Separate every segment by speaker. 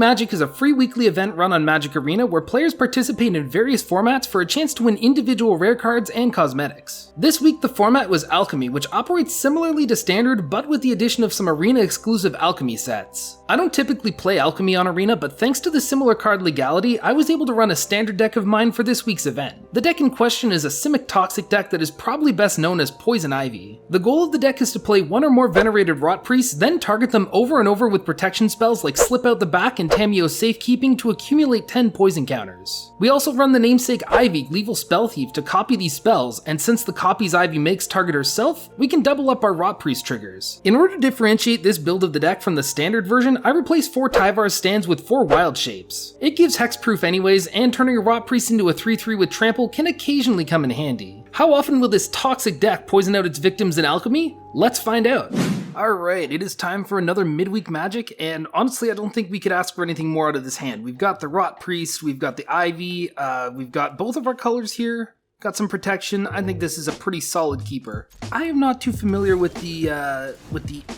Speaker 1: Magic is a free weekly event run on Magic Arena where players participate in various formats for a chance to win individual rare cards and cosmetics. This week the format was Alchemy, which operates similarly to Standard but with the addition of some Arena exclusive Alchemy sets. I don't typically play Alchemy on Arena, but thanks to the similar card legality, I was able to run a Standard deck of mine for this week's event. The deck in question is a Simic Toxic deck that is probably best known as Poison Ivy. The goal of the deck is to play one or more Venerated Rotpriests, then target them over and over with protection spells like Slip Out the Back and Tamiyo Safekeeping to accumulate 10 poison counters. We also run the namesake Ivy, Gleeful Spelltheif, to copy these spells, and since the copies Ivy makes target herself, we can double up our Rotpriest triggers. In order to differentiate this build of the deck from the Standard version, I replaced 4 Tyvar stands with 4 Wild Shapes. It gives hexproof anyways, and turning a Rotpriest into a 3/3 with trample can occasionally come in handy. How often will this toxic deck poison out its victims in Alchemy? Let's find out. Alright, it is time for another Midweek Magic, and honestly I don't think we could ask for anything more out of this hand. We've got the Rotpriest, we've got the Ivy, we've got both of our colors here, got some protection. I think this is a pretty solid keeper. I am not too familiar with the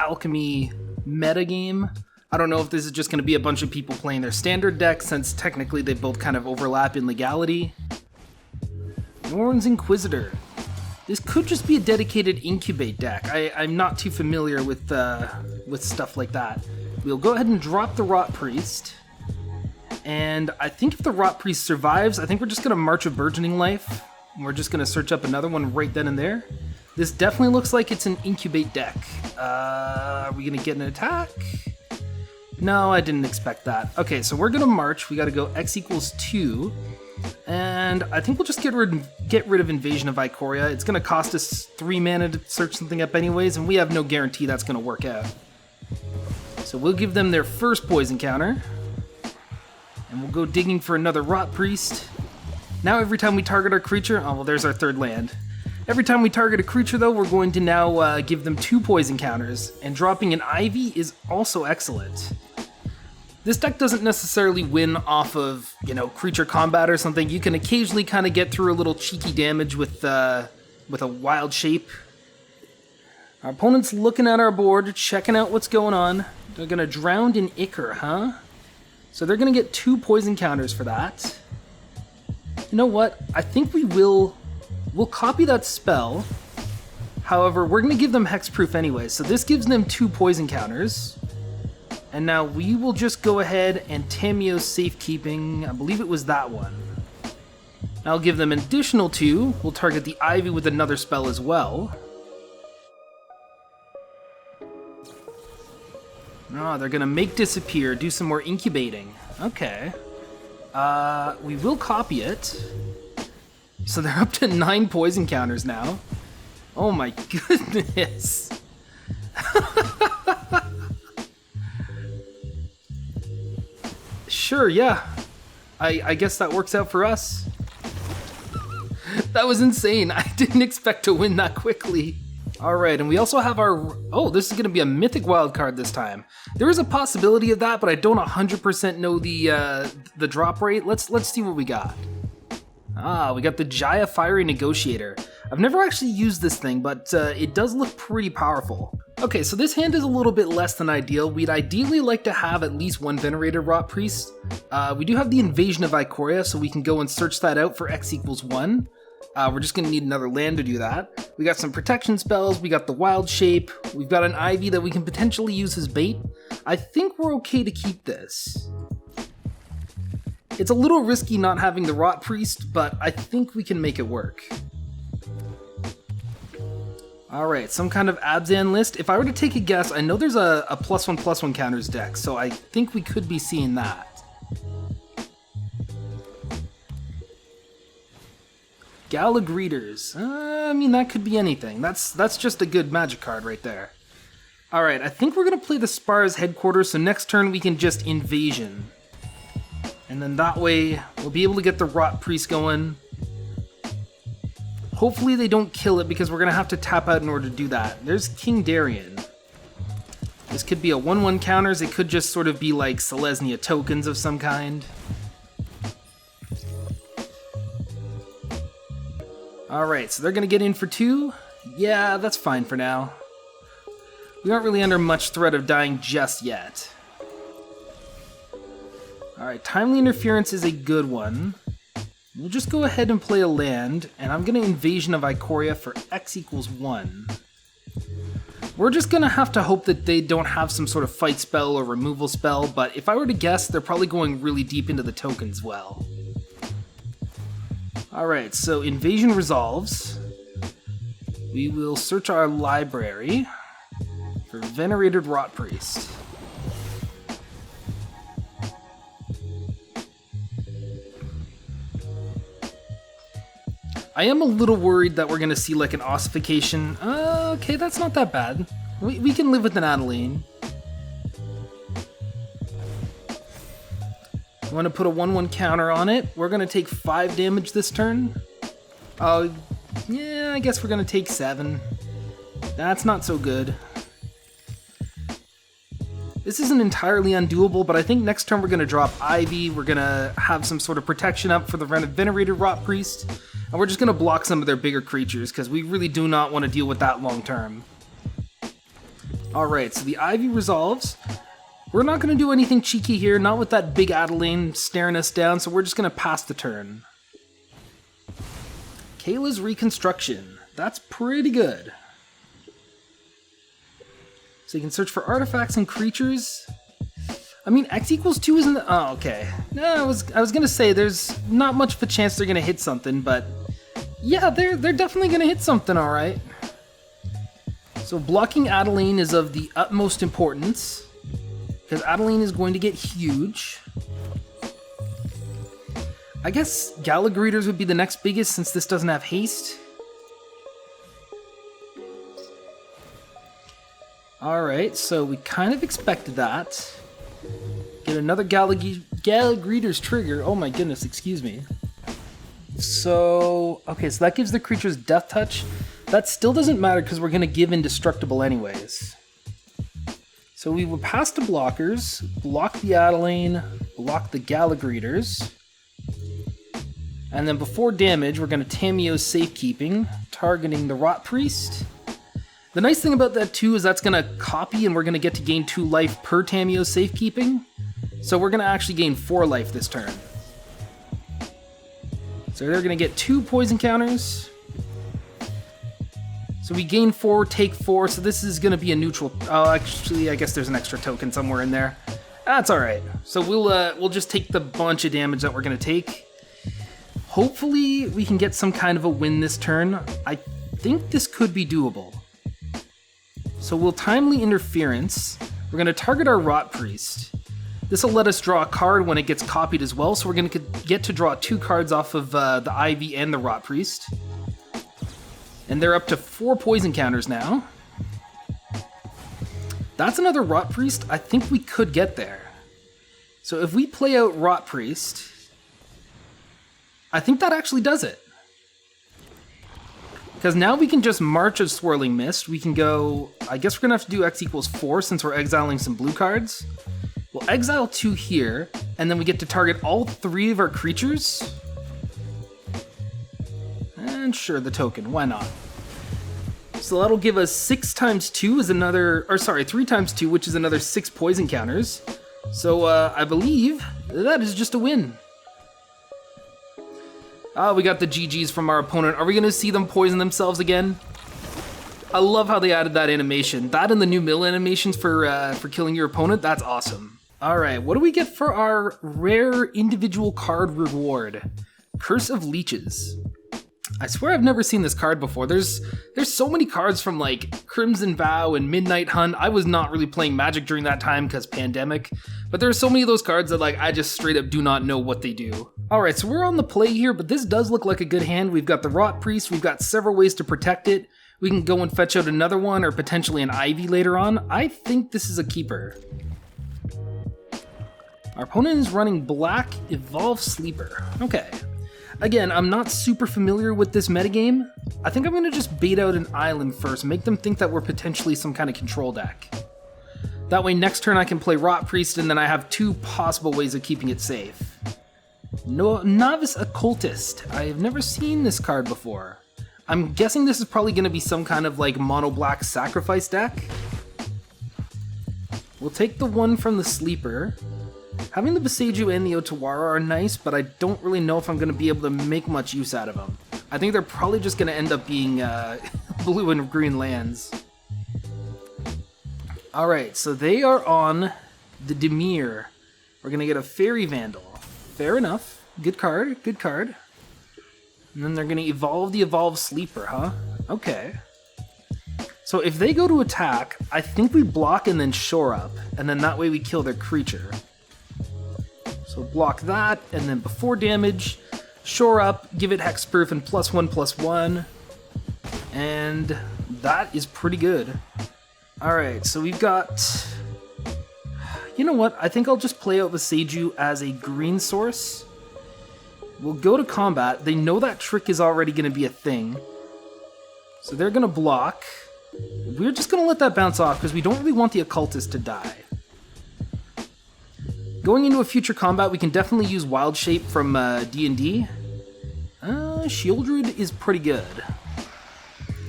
Speaker 1: Alchemy metagame. I don't know if this is just going to be a bunch of people playing their Standard deck, since technically they both kind of overlap in legality. Norn's Inquisitor. This could just be a dedicated Incubate deck. I'm not too familiar with stuff like that. We'll go ahead and drop the Rotpriest. And I think if the Rotpriest survives, I think we're just going to March of Burgeoning Life. We're just going to search up another one right then and there. This definitely looks like it's an Incubate deck. Are we going to get an attack? No, I didn't expect that. Okay, so we're going to March. We got to go X equals 2. And I think we'll just get rid of Invasion of Ikoria. It's going to cost us 3 mana to search something up anyways, and we have no guarantee that's going to work out. So we'll give them their first poison counter. And we'll go digging for another Rotpriest. Now every time we target our creature... Oh, well, there's our third land. Every time we target a creature, though, we're going to now give them 2 poison counters. And dropping an Ivy is also excellent. This deck doesn't necessarily win off of, creature combat or something. You can occasionally kind of get through a little cheeky damage with a Wild Shape. Our opponent's looking at our board, checking out what's going on. They're going to Drowned in Ichor, huh? So they're going to get 2 poison counters for that. You know what? I think we'll copy that spell. However, we're going to give them hexproof anyway, so this gives them 2 poison counters. And now we will just go ahead and Tamiyo Safekeeping. I believe it was that one. I'll give them an additional 2. We'll target the Ivy with another spell as well. Oh, they're gonna make disappear, do some more incubating. Okay. We will copy it. So they're up to 9 poison counters now. Oh my goodness. Sure, yeah. I guess that works out for us. That was insane. I didn't expect to win that quickly. Alright, and we also have our... Oh, this is going to be a Mythic wildcard this time. There is a possibility of that, but I don't 100% know the drop rate. Let's see what we got. Ah, we got the Jaya Fiery Negotiator. I've never actually used this thing, but it does look pretty powerful. Okay, so this hand is a little bit less than ideal. We'd ideally like to have at least 1 Venerated Rotpriest. We do have the Invasion of Ikoria, so we can go and search that out for X equals 1. We're just going to need another land to do that. We got some protection spells, we got the Wild Shape, we've got an Ivy that we can potentially use as bait. I think we're okay to keep this. It's a little risky not having the Rotpriest, but I think we can make it work. Alright, some kind of Abzan list. If I were to take a guess, I know there's a +1/+1 counters deck, so I think we could be seeing that. Gala Greeters. I mean, that could be anything. That's just a good magic card right there. Alright, I think we're going to play the Spar's Headquarters, so next turn we can just Invasion. And then that way, we'll be able to get the Rotpriest going. Hopefully they don't kill it, because we're going to have to tap out in order to do that. There's King Darien. This could be a 1/1 counters. It could just sort of be like Selesnya tokens of some kind. Alright, so they're going to get in for 2. Yeah, that's fine for now. We aren't really under much threat of dying just yet. Alright, Timely Interference is a good one. We'll just go ahead and play a land, and I'm going to Invasion of Ikoria for X equals 1. We're just going to have to hope that they don't have some sort of fight spell or removal spell, but if I were to guess, they're probably going really deep into the tokens well. Alright, so Invasion resolves. We will search our library for Venerated Rotpriests. I am a little worried that we're going to see like an ossification. Okay, that's not that bad. We can live with an Adeline. I want to put a 1/1 counter on it. We're going to take 5 damage this turn. Yeah, I guess we're going to take 7. That's not so good. This isn't entirely undoable, but I think next turn we're going to drop Ivy. We're going to have some sort of protection up for the Venerated Rotpriest. And we're just going to block some of their bigger creatures, because we really do not want to deal with that long term. Alright, so the Ivy resolves. We're not going to do anything cheeky here, not with that big Adeline staring us down, so we're just going to pass the turn. Kayla's Reconstruction. That's pretty good. So you can search for artifacts and creatures. I mean, X equals 2 isn't... Oh, okay. No, I was going to say, there's not much of a chance they're going to hit something, but... Yeah, they're definitely going to hit something, alright. So blocking Adeline is of the utmost importance, because Adeline is going to get huge. I guess Galagreeters would be the next biggest, since this doesn't have haste. Alright, so we kind of expected that. Get another Galagreeters trigger. Oh my goodness, excuse me. So, okay, so that gives the creatures Death Touch. That still doesn't matter because we're going to give Indestructible anyways. So we will pass the blockers, block the Adeline, block the Galagreeters. And then before damage, we're going to Tamiyo Safekeeping, targeting the Rotpriest. The nice thing about that too is that's going to copy and we're going to get to gain 2 life per Tamiyo Safekeeping. So we're going to actually gain 4 life this turn. So they're going to get 2 poison counters. So we gain 4, take 4, so this is going to be a neutral... Oh, actually, I guess there's an extra token somewhere in there. That's alright. So we'll just take the bunch of damage that we're going to take. Hopefully we can get some kind of a win this turn. I think this could be doable. So we'll Timely Interference. We're going to target our Rotpriest. This will let us draw a card when it gets copied as well, so we're going to get to draw 2 cards off of the Ivy and the Rotpriest. And they're up to 4 poison counters now. That's another Rotpriest. I think we could get there. So if we play out Rotpriest, I think that actually does it. Because now we can just march a Swirling Mist. We can go... I guess we're going to have to do X equals 4 since we're exiling some blue cards. We'll exile 2 here, and then we get to target all 3 of our creatures. And sure, the token, why not? So that'll give us 6 times 2 is another... Or sorry, 3 times 2, which is another 6 poison counters. So I believe that is just a win. Ah, we got the GGs from our opponent. Are we going to see them poison themselves again? I love how they added that animation. That and the new mill animations for killing your opponent, that's awesome. Alright, what do we get for our rare individual card reward? Curse of Leeches. I swear I've never seen this card before. There's so many cards from like Crimson Vow and Midnight Hunt. I was not really playing Magic during that time because pandemic, but there's so many of those cards that like I just straight up do not know what they do. Alright, so we're on the play here, but this does look like a good hand. We've got the Rotpriest, we've got several ways to protect it. We can go and fetch out another one or potentially an Ivy later on. I think this is a keeper. Our opponent is running black Evolve Sleeper. Okay. Again, I'm not super familiar with this metagame. I think I'm going to just bait out an island first, make them think that we're potentially some kind of control deck. That way next turn I can play Rotpriest and then I have 2 possible ways of keeping it safe. Novice Occultist. I have never seen this card before. I'm guessing this is probably going to be some kind of like mono black sacrifice deck. We'll take the 1 from the sleeper. Having the Boseiju and the Otawara are nice, but I don't really know if I'm going to be able to make much use out of them. I think they're probably just going to end up being blue and green lands. Alright, so they are on the Dimir. We're going to get a Fairy Vandal. Fair enough. Good card, good card. And then they're going to evolve the Evolved Sleeper, huh? Okay. So if they go to attack, I think we block and then shore up, and then that way we kill their creature. So block that, and then before damage, shore up, give it hexproof and +1/+1, and that is pretty good. Alright, so we've got... You know what, I think I'll just play out Boseiju as a green source. We'll go to combat, they know that trick is already going to be a thing. So they're going to block. We're just going to let that bounce off because we don't really want the Occultist to die. Going into a future combat, we can definitely use Wild Shape from D&D. Shieldred is pretty good.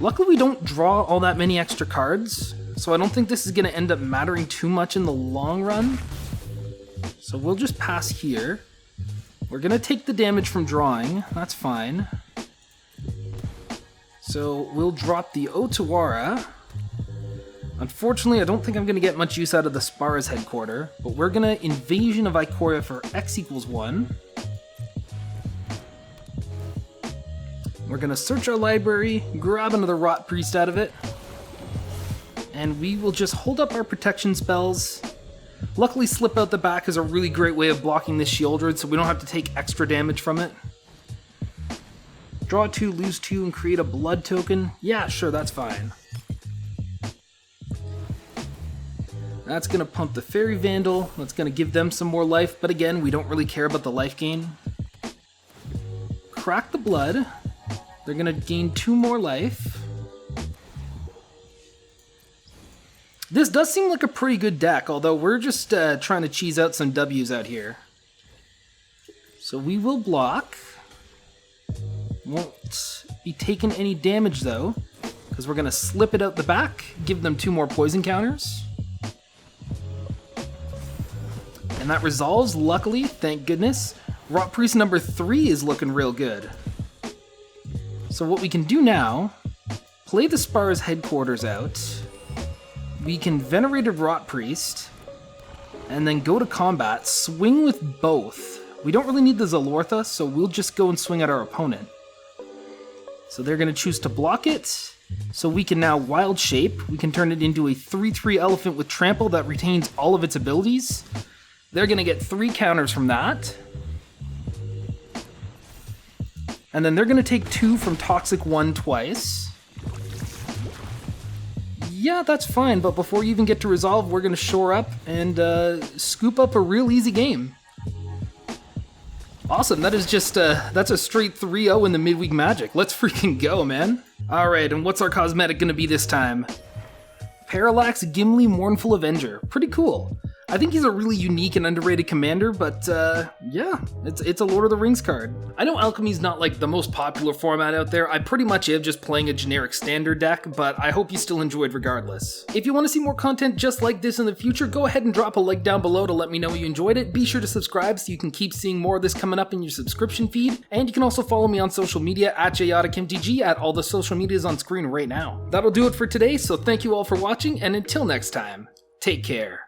Speaker 1: Luckily, we don't draw all that many extra cards, so I don't think this is going to end up mattering too much in the long run. So we'll just pass here. We're going to take the damage from drawing. That's fine. So we'll drop the Otawara. Unfortunately, I don't think I'm going to get much use out of the Spara's headquarter, but we're going to Invasion of Ikoria for X=1. We're going to search our library, grab another Rotpriest out of it, and we will just hold up our protection spells. Luckily, Slip Out the Back is a really great way of blocking this Shieldred, so we don't have to take extra damage from it. Draw 2, lose 2, and create a blood token. Yeah, sure, that's fine. That's going to pump the Fairy Vandal. That's going to give them some more life, but again, we don't really care about the life gain. Crack the Blood. They're going to gain 2 more life. This does seem like a pretty good deck, although we're just trying to cheese out some W's out here. So we will block. Won't be taking any damage though, because we're going to slip it out the back, give them 2 more poison counters. And that resolves, luckily, thank goodness. Rotpriest number 3 is looking real good. So what we can do now, play the Spara's headquarters out. We can Venerated Rotpriest, and then go to combat, swing with both. We don't really need the Zalortha, so we'll just go and swing at our opponent. So they're going to choose to block it, so we can now Wild Shape. We can turn it into a 3/3 elephant with trample that retains all of its abilities. They're going to get 3 counters from that. And then they're going to take 2 from Toxic 1 twice. Yeah, that's fine, but before you even get to resolve, we're going to shore up and scoop up a real easy game. Awesome, that is just, that's a straight 3-0 in the Midweek Magic. Let's freaking go, man. Alright, and what's our cosmetic gonna be this time? Parallax Gimli Mournful Avenger. Pretty cool. I think he's a really unique and underrated commander, but yeah, it's a Lord of the Rings card. I know Alchemy's not like the most popular format out there. I pretty much am just playing a generic standard deck, but I hope you still enjoyed regardless. If you want to see more content just like this in the future, go ahead and drop a like down below to let me know you enjoyed it. Be sure to subscribe so you can keep seeing more of this coming up in your subscription feed, and you can also follow me on social media at JayoticMTG at all the social medias on screen right now. That'll do it for today, so thank you all for watching, and until next time, take care.